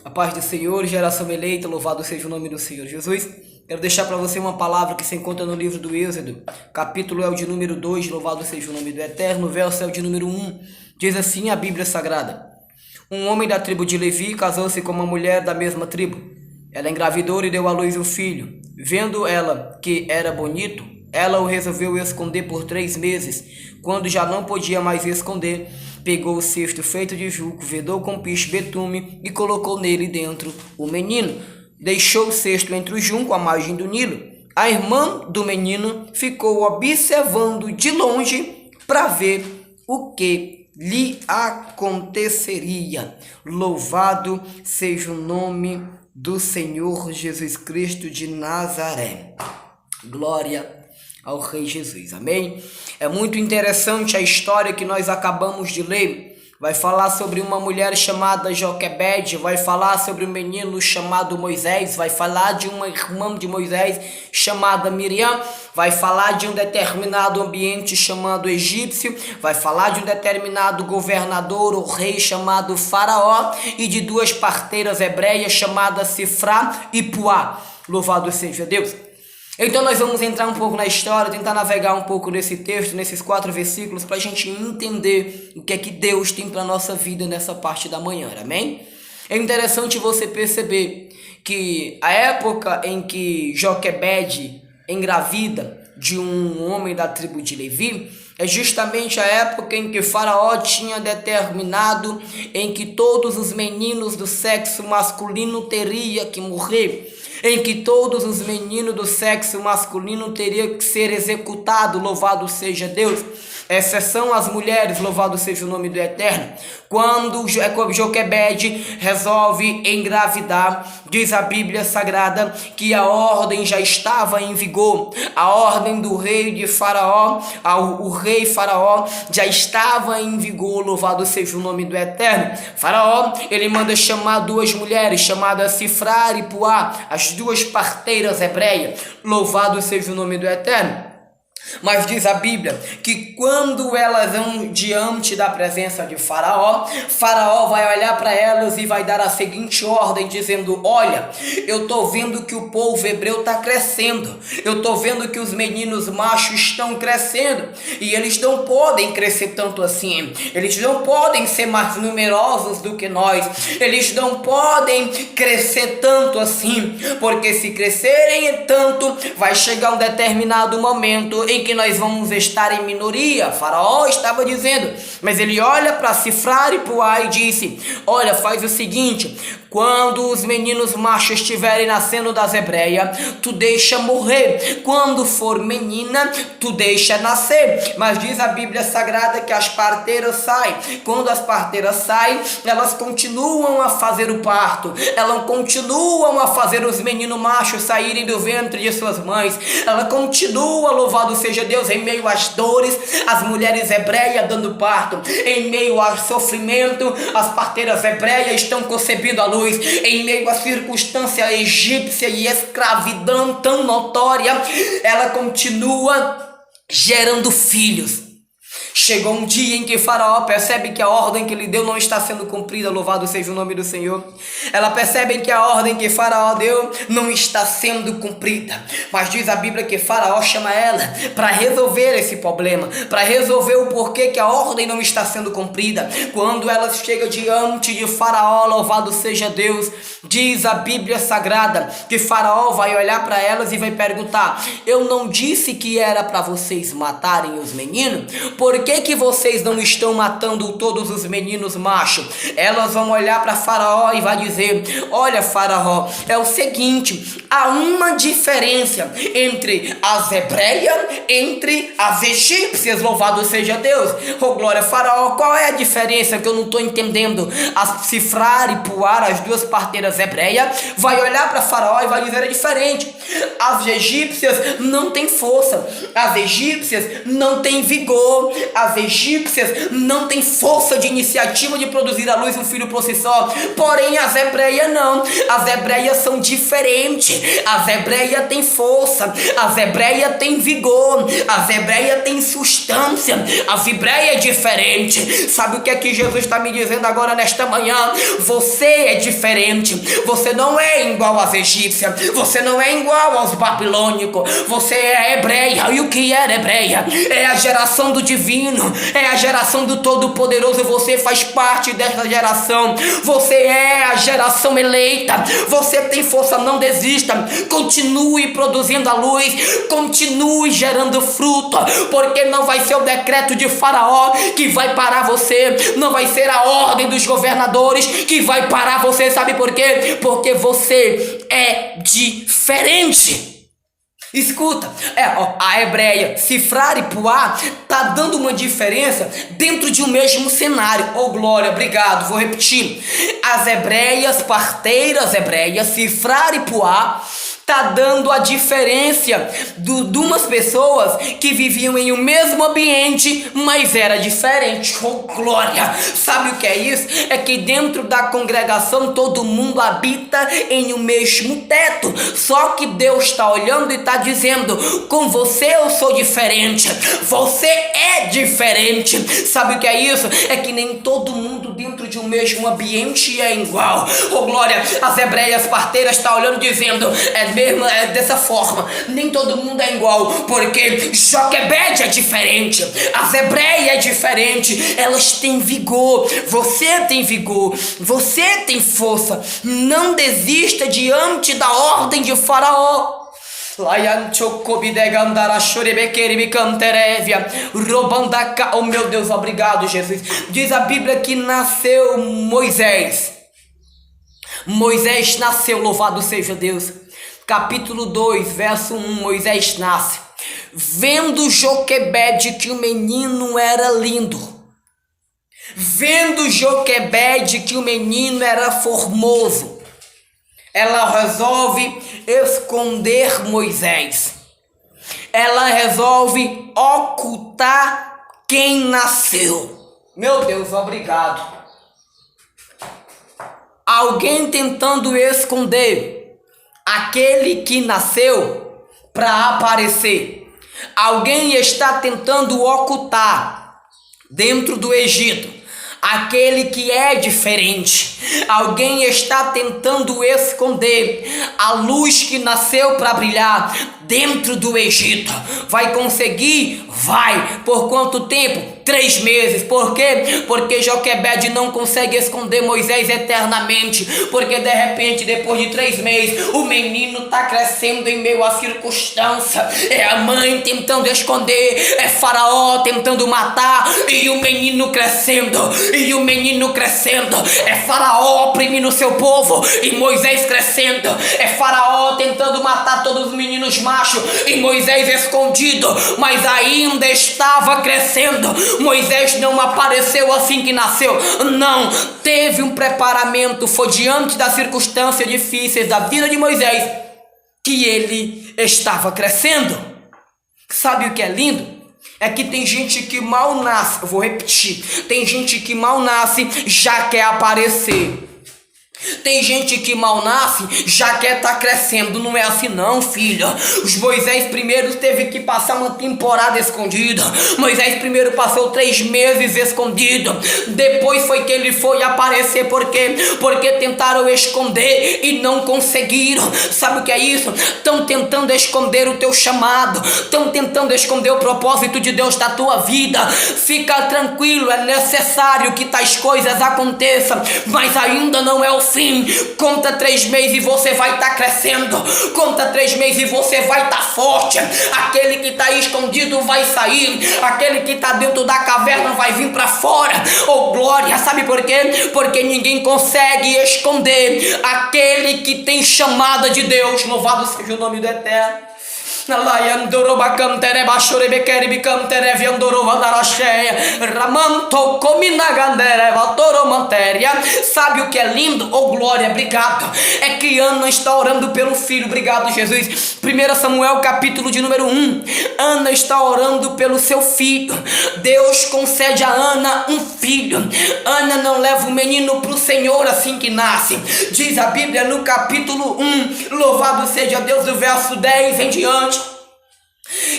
A paz do Senhor, geração eleita, louvado seja o nome do Senhor Jesus. Quero deixar para você uma palavra que se encontra no livro do Êxodo. Capítulo é o de número 2, louvado seja o nome do Eterno. Verso é o de número 1. Diz assim a Bíblia Sagrada: um homem da tribo de Levi casou-se com uma mulher da mesma tribo. Ela engravidou e deu à luz um filho. Vendo ela que era bonito, ela o resolveu esconder por 3 meses. Quando já não podia mais esconder, pegou o cesto feito de juco, vedou com piche betume e colocou nele dentro o menino. Deixou o cesto entre o junco à margem do Nilo. A irmã do menino ficou observando de longe para ver o que lhe aconteceria. Louvado seja o nome do Senhor Jesus Cristo de Nazaré. Glória ao Rei Jesus, amém? É muito interessante a história que nós acabamos de ler. Vai falar sobre uma mulher chamada Joquebede, vai falar sobre um menino chamado Moisés, vai falar de uma irmã de Moisés chamada Miriam, vai falar de um determinado ambiente chamado egípcio, vai falar de um determinado governador ou rei chamado Faraó e de 2 parteiras hebreias chamadas Sifrá e Puá. Louvado seja Deus! Então nós vamos entrar um pouco na história, tentar navegar um pouco nesse texto, nesses 4 versículos, para a gente entender o que é que Deus tem para a nossa vida nessa parte da manhã, amém? É interessante você perceber que a época em que Joquebede engravida de um homem da tribo de Levi é justamente a época em que Faraó tinha determinado em que todos os meninos do sexo masculino teriam que morrer, em que todos os meninos do sexo masculino teriam que ser executados, louvado seja Deus, exceção as mulheres, louvado seja o nome do Eterno. Quando Joquebede resolve engravidar, diz a Bíblia Sagrada que a ordem já estava em vigor, a ordem do rei de Faraó, o rei Faraó já estava em vigor, louvado seja o nome do Eterno. Faraó, ele manda chamar 2 mulheres chamadas Sifrá e Puá, as 2 parteiras hebreias, louvado seja o nome do Eterno. Mas diz a Bíblia que quando elas vão diante da presença de Faraó, Faraó vai olhar para elas e vai dar a seguinte ordem, dizendo: olha, eu estou vendo que o povo hebreu está crescendo, eu estou vendo que os meninos machos estão crescendo, e eles não podem crescer tanto assim, eles não podem ser mais numerosos do que nós, eles não podem crescer tanto assim, porque se crescerem tanto, vai chegar um determinado momento em que nós vamos estar em minoria. Faraó estava dizendo, mas ele olha para Sifrá e Puá e disse: olha, faz o seguinte, quando os meninos machos estiverem nascendo das hebreias, tu deixa morrer, quando for menina, tu deixa nascer. Mas diz a Bíblia Sagrada que as parteiras saem. Quando as parteiras saem, elas continuam a fazer o parto, elas continuam a fazer os meninos machos saírem do ventre de suas mães, ela continua, louvado seja Deus, em meio às dores, as mulheres hebreias dando parto, em meio ao sofrimento, as parteiras hebreias estão concebendo a luz, em meio à circunstância egípcia e escravidão tão notória, ela continua gerando filhos. Chegou um dia em que Faraó percebe que a ordem que ele deu não está sendo cumprida, louvado seja o nome do Senhor. Ela percebe que a ordem que Faraó deu não está sendo cumprida. Mas diz a Bíblia que Faraó chama ela para resolver esse problema, para resolver o porquê que a ordem não está sendo cumprida. Quando ela chega diante de Faraó, louvado seja Deus, diz a Bíblia Sagrada que Faraó vai olhar para elas e vai perguntar: eu não disse que era para vocês matarem os meninos? Por que vocês não estão matando todos os meninos machos? Elas vão olhar para Faraó e vai dizer: olha, Faraó, é o seguinte, há uma diferença entre as hebreias, entre as egípcias, louvado seja Deus. Oh glória, Faraó, qual é a diferença que eu não estou entendendo? As Sifrá e Puá, as 2 parteiras hebreias, vai olhar para Faraó e vai dizer: é diferente. As egípcias não têm força, as egípcias não têm vigor, as egípcias não têm força de iniciativa de produzir à luz um filho por si só. Porém as hebreias não, as hebreias são diferentes, diferente. As hebreias têm força, as hebreias têm vigor, as hebreias têm substância, as hebreias é diferente. Sabe o que é que Jesus está me dizendo agora nesta manhã? Você é diferente, você não é igual às egípcias, você não é igual aos babilônicos, você é hebreia. E o que é hebreia? É a geração do divino, é a geração do Todo-Poderoso. Você faz parte dessa geração, você é a geração eleita, você tem força, não desista, continue produzindo a luz, continue gerando fruto, porque não vai ser o decreto de Faraó que vai parar você, não vai ser a ordem dos governadores que vai parar você. Sabe por quê? Porque você é diferente. Escuta, a hebreia, cifrar e puá tá dando uma diferença dentro de um mesmo cenário. Oh glória, obrigado, vou repetir. As hebreias, parteiras hebreias, cifrar e puá tá dando a diferença de umas pessoas que viviam em um mesmo ambiente, mas era diferente. Oh glória, sabe o que é isso? É que dentro da congregação todo mundo habita em um mesmo teto, só que Deus está olhando e está dizendo: com você eu sou diferente, você é diferente. Sabe o que é isso? É que nem todo mundo dentro de um mesmo ambiente é igual. Oh glória, as hebreias parteiras estão olhando dizendo: é dessa forma, nem todo mundo é igual, porque Joquebede é diferente, as hebreias é diferente, elas têm vigor, você tem vigor, você tem força. Não desista diante da ordem de Faraó. Oh meu Deus, obrigado Jesus. Diz a Bíblia que nasceu Moisés. Moisés nasceu, louvado seja Deus. Capítulo 2, verso 1, Moisés nasce. Vendo Joquebede que o menino era lindo, vendo Joquebede que o menino era formoso, ela resolve esconder Moisés. Ela resolve ocultar quem nasceu. Meu Deus, obrigado. Alguém tentando esconder aquele que nasceu para aparecer. Alguém está tentando ocultar dentro do Egito aquele que é diferente. Alguém está tentando esconder a luz que nasceu para brilhar dentro do Egito. Vai conseguir? Vai. Por quanto tempo? 3 meses. Por quê? Porque Joquebede não consegue esconder Moisés eternamente. Porque de repente, depois de 3 meses, o menino está crescendo em meio à circunstância. É a mãe tentando esconder, é Faraó tentando matar, e o menino crescendo, e o menino crescendo. É Faraó oprimindo o seu povo, e Moisés crescendo. É Faraó tentando matar todos os meninos machos, e Moisés escondido, mas ainda estava crescendo. Moisés não apareceu assim que nasceu, não, teve um preparamento. Foi diante das circunstâncias difíceis da vida de Moisés que ele estava crescendo. Sabe o que é lindo? É que tem gente que mal nasce, eu vou repetir, tem gente que mal nasce já quer aparecer. Tem gente que mal nasce já quer estar crescendo. Não é assim não, filha. Os Moisés primeiro teve que passar uma temporada escondido. Moisés primeiro passou 3 meses escondido. Depois foi que ele foi aparecer. Por quê? Porque tentaram esconder e não conseguiram. Sabe o que é isso? Estão tentando esconder o teu chamado, estão tentando esconder o propósito de Deus da tua vida. Fica tranquilo, é necessário que tais coisas aconteçam, mas ainda não é o fim. Conta 3 meses e você vai estar crescendo. Conta 3 meses e você vai estar forte. Aquele que está escondido vai sair. Aquele que está dentro da caverna vai vir para fora. Oh glória, sabe por quê? Porque ninguém consegue esconder aquele que tem chamada de Deus. Louvado seja o nome do Eterno. Sabe o que é lindo? Oh glória, obrigado. É que Ana está orando pelo filho. Obrigado, Jesus. 1 Samuel capítulo de número 1. Ana está orando pelo seu filho. Deus concede a Ana um filho. Ana não leva o menino para o Senhor assim que nasce. Diz a Bíblia no capítulo 1, louvado seja Deus, do verso 10 em diante,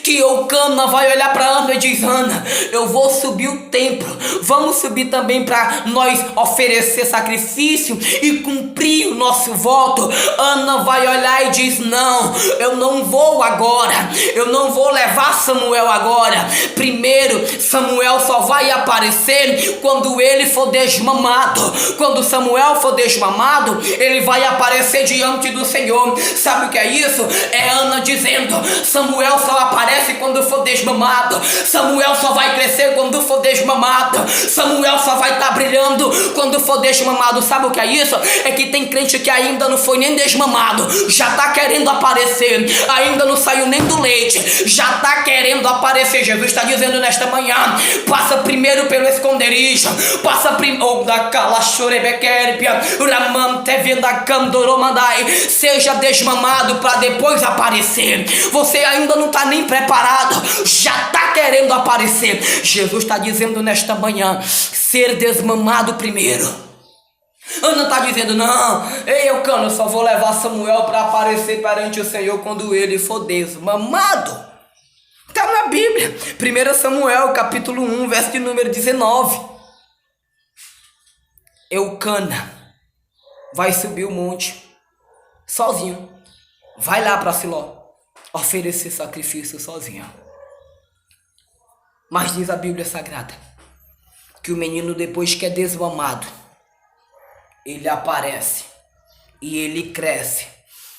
que Eucana vai olhar para Ana e diz: Ana, eu vou subir o templo, vamos subir também para nós oferecer sacrifício e cumprir o nosso voto. Ana vai olhar e diz: não, eu não vou agora, eu não vou levar Samuel agora. Primeiro, Samuel só vai aparecer quando ele for desmamado. Quando Samuel for desmamado, ele vai aparecer diante do Senhor. Sabe o que é isso? É Ana dizendo: Samuel só aparece quando for desmamado. Samuel só vai crescer quando for desmamado. Samuel só vai estar brilhando quando for desmamado. Sabe o que é isso? É que tem crente que ainda não foi nem desmamado, já está querendo aparecer. Ainda não saiu nem do leite, já está querendo aparecer. Jesus está dizendo nesta manhã: passa primeiro pelo esconderijo, passa primeiro da calachorebequerpia, seja desmamado para depois aparecer. Você ainda não está nem preparado, já está querendo aparecer. Jesus está dizendo nesta manhã: ser desmamado primeiro. Ana está dizendo: não, ei Eucana, eu só vou levar Samuel para aparecer perante o Senhor quando ele for desmamado. Está na Bíblia, 1 Samuel capítulo 1, verso de número 19. Eucana vai subir o monte sozinho, vai lá para Siló oferecer sacrifício sozinho. Mas diz a Bíblia Sagrada que o menino, depois que é desmamado, ele aparece e ele cresce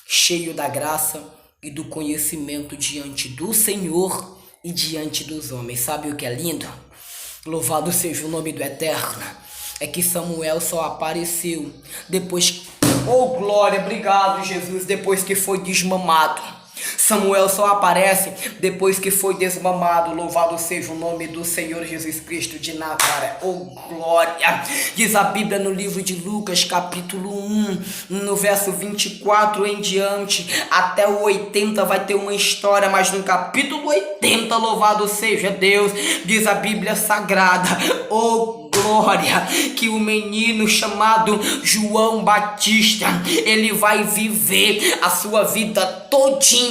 cheio da graça e do conhecimento diante do Senhor e diante dos homens. Sabe o que é lindo? Louvado seja o nome do Eterno. É que Samuel só apareceu depois. Oh glória, obrigado Jesus, depois que foi desmamado. Samuel só aparece depois que foi desmamado. Louvado seja o nome do Senhor Jesus Cristo de Nazaré. Oh glória. Diz a Bíblia no livro de Lucas capítulo 1, no verso 24 em diante, até o 80 vai ter uma história, mas no capítulo 80, louvado seja Deus, diz a Bíblia Sagrada, oh glória, que o menino chamado João Batista, ele vai viver a sua vida todinha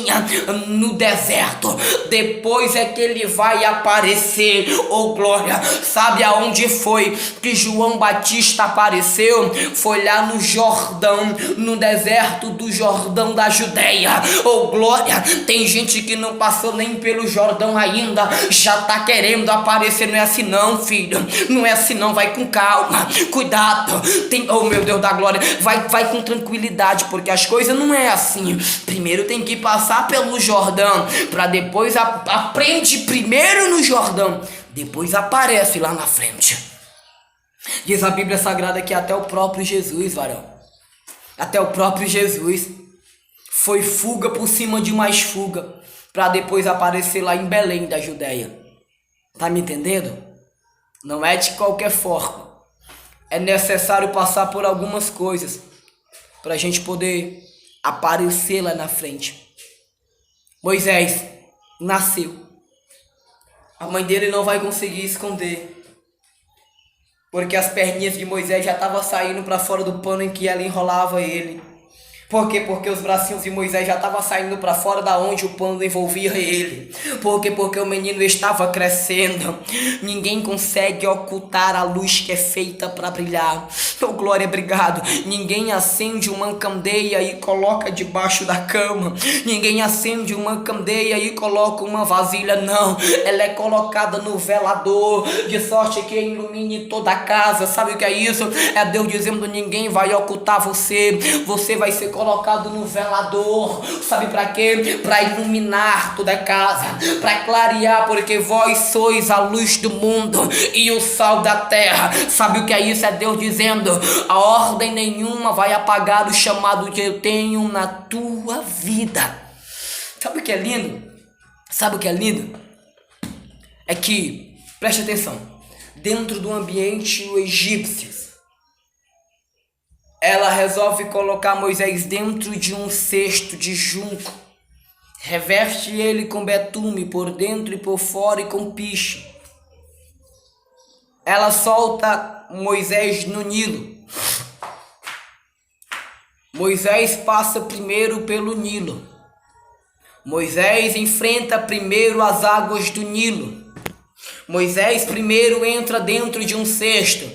no deserto. Depois é que ele vai aparecer. Oh glória. Sabe aonde foi que João Batista apareceu? Foi lá no Jordão, no deserto do Jordão da Judeia. Oh glória. Tem gente que não passou nem pelo Jordão ainda, já tá querendo aparecer. Não é assim não, filho, não é assim não. Vai com calma, cuidado. Oh meu Deus da glória, vai com tranquilidade, porque as coisas não é assim. Primeiro tem que passar pelo Jordão, para depois aprende primeiro no Jordão, depois aparece lá na frente. Diz a Bíblia Sagrada que até o próprio Jesus, varão, até o próprio Jesus foi fuga por cima de mais fuga, para depois aparecer lá em Belém da Judeia. Tá me entendendo? Não é de qualquer forma. É necessário passar por algumas coisas para a gente poder aparecer lá na frente. Moisés nasceu. A mãe dele não vai conseguir esconder, porque as perninhas de Moisés já estavam saindo para fora do pano em que ela enrolava ele. Por quê? Porque os bracinhos de Moisés já estavam saindo para fora da onde o pano envolvia ele. Por quê? Porque o menino estava crescendo. Ninguém consegue ocultar a luz que é feita para brilhar. Oh glória, obrigado. Ninguém acende uma candeia e coloca debaixo da cama. Ninguém acende uma candeia e coloca uma vasilha, não. Ela é colocada no velador, de sorte que ilumine toda a casa. Sabe o que é isso? É Deus dizendo: ninguém vai ocultar você. Você vai ser colocado no velador. Sabe para quê? Para iluminar toda a casa, para clarear, porque vós sois a luz do mundo e o sal da terra. Sabe o que é isso? É Deus dizendo: a ordem nenhuma vai apagar o chamado que eu tenho na tua vida. Sabe o que é lindo? Sabe o que é lindo? É que, preste atenção, dentro do ambiente egípcio, ela resolve colocar Moisés dentro de um cesto de junco, reveste ele com betume por dentro e por fora e com piche. Ela solta Moisés no Nilo. Moisés passa primeiro pelo Nilo. Moisés enfrenta primeiro as águas do Nilo. Moisés primeiro entra dentro de um cesto,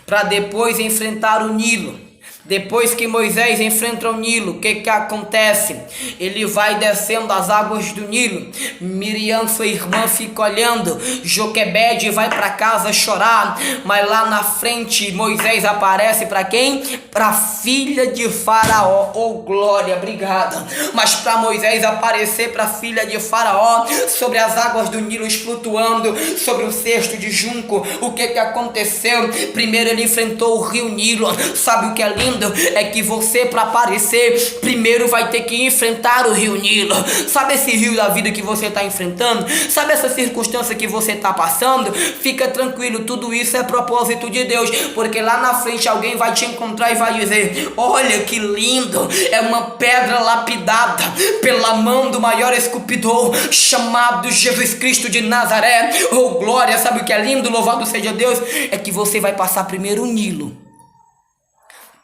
para depois enfrentar o Nilo. Depois que Moisés enfrenta o Nilo, o que acontece? Ele vai descendo as águas do Nilo. Miriam, sua irmã, fica olhando. Joquebede vai para casa chorar. Mas lá na frente, Moisés aparece para quem? Para a filha de Faraó. Oh, glória, obrigada. Mas para Moisés aparecer para a filha de Faraó, sobre as águas do Nilo flutuando, sobre o cesto de junco, o que aconteceu? Primeiro ele enfrentou o rio Nilo. Sabe o que é lindo? É que você, para aparecer, primeiro vai ter que enfrentar o rio Nilo. Sabe esse rio da vida que você está enfrentando? Sabe essa circunstância que você está passando? Fica tranquilo, tudo isso é propósito de Deus, porque lá na frente alguém vai te encontrar e vai dizer: olha que lindo, é uma pedra lapidada pela mão do maior esculpidor, chamado Jesus Cristo de Nazaré. Oh glória, sabe o que é lindo? Louvado seja Deus, é que você vai passar primeiro o Nilo,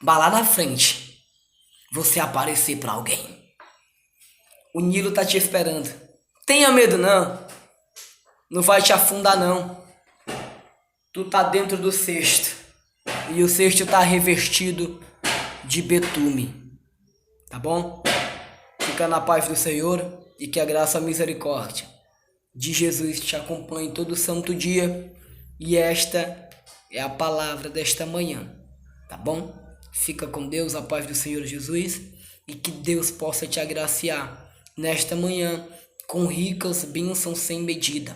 mas lá na frente você aparecer para alguém. O Nilo tá te esperando. Tenha medo não. Não vai te afundar não. Tu tá dentro do cesto. E o cesto tá revestido de betume. Tá bom? Fica na paz do Senhor e que a graça e a misericórdia de Jesus te acompanhe todo santo dia. E esta é a palavra desta manhã. Tá bom? Fica com Deus, a paz do Senhor Jesus, e que Deus possa te agraciar nesta manhã com ricas bênçãos sem medida.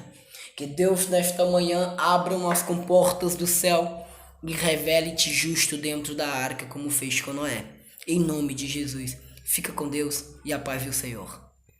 Que Deus nesta manhã abra as comportas do céu e revele-te justo dentro da arca, como fez com Noé. Em nome de Jesus, fica com Deus e a paz do Senhor.